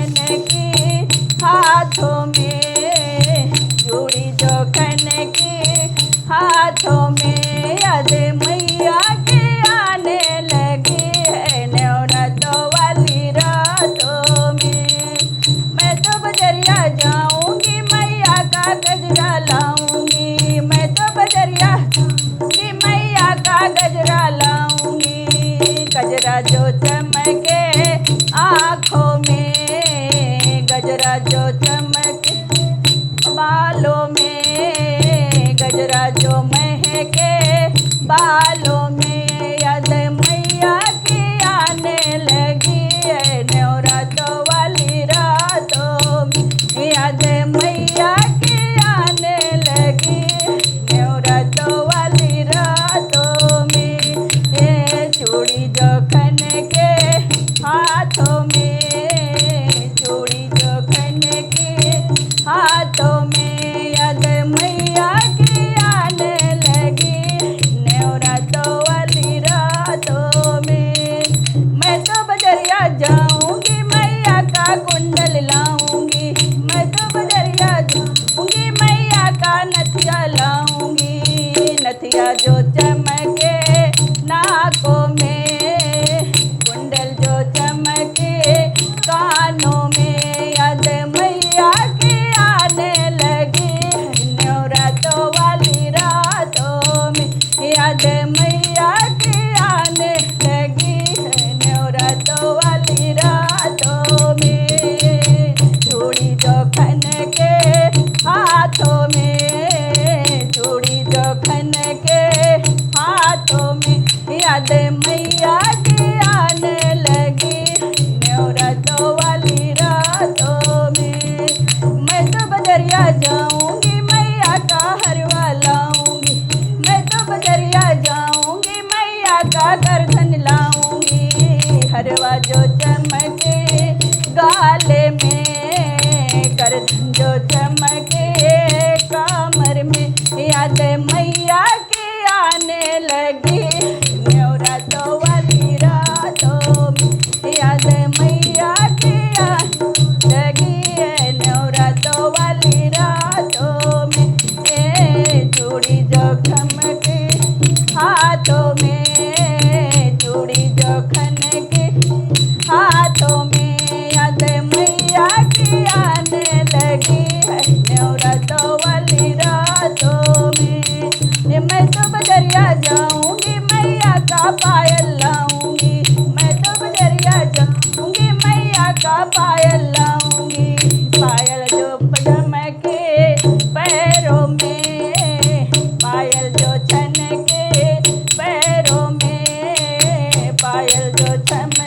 की, हाथों में चूड़ी जो खन की, हाथों में याद मैया की आने लगी है नवरात्रों वाली रातों में। मैं तो बजरिया जाऊंगी मैया का गजरा लाऊंगी, मैं तो बजरिया जाऊंगी मैया का गजरा लाऊंगी। गजरा जो चमके आँखों में, गजरा जो चमके बालों में, गजरा जो महके बालों में, याद मैया की आने लगी है नवरात्रों वाली रातों में, याद मैया की आने लगी नवरात्रों वाली रातों में। ये चूड़ी जो खन के हाथों में, चूड़ी जो खन के हाथों में, याद मैया की आने लगी नवरात्रों वाली रातों में। मैं तो बजरिया जाऊंगी मैया का कुंडल लाऊंगी, मैं तो बजरिया जाऊंगी मैया का नथिया लाऊंगी। नथिया जो चमके नाकों में, कुंडल जो चमके कानों में, याद मैया की आने लगी नवरात्रों वाली रातों में, याद मैया की आने लगी नवरात्रों वाली रातों में। चूड़ी जो खन के हाथों में, चूड़ी जो खन के हाथों में, याद मैया की आने लगी नवरात्रों वाली रातों में। मैं तो बजरिया जाऊंगी मैया का हरवा लाऊंगी, मैं तो बजरिया जाऊंगी मैया का गर्दन लाऊंगी। हरवा जो चमके गाले में, गर्दन जो चमके कमर में, याद मैया की आने लगी नवरात्रों वाली रातों में, याद मैया की आने लगी है नवरात्रों वाली रातों में। ए चूड़ी जो चमके हाथों में, चूड़ी जो खन के हाथों में, याद मैया की आने लगी है नवरात्रों वाली रातों में। मैं तो बजरिया जाऊंगी मैया का पायल लाऊंगी, मैं तो बजरिया जाऊंगी मैया का पायल लाऊंगी। पायल जो चमके पैरों में, पायल जो चमके पैरों में, पायल जो चमके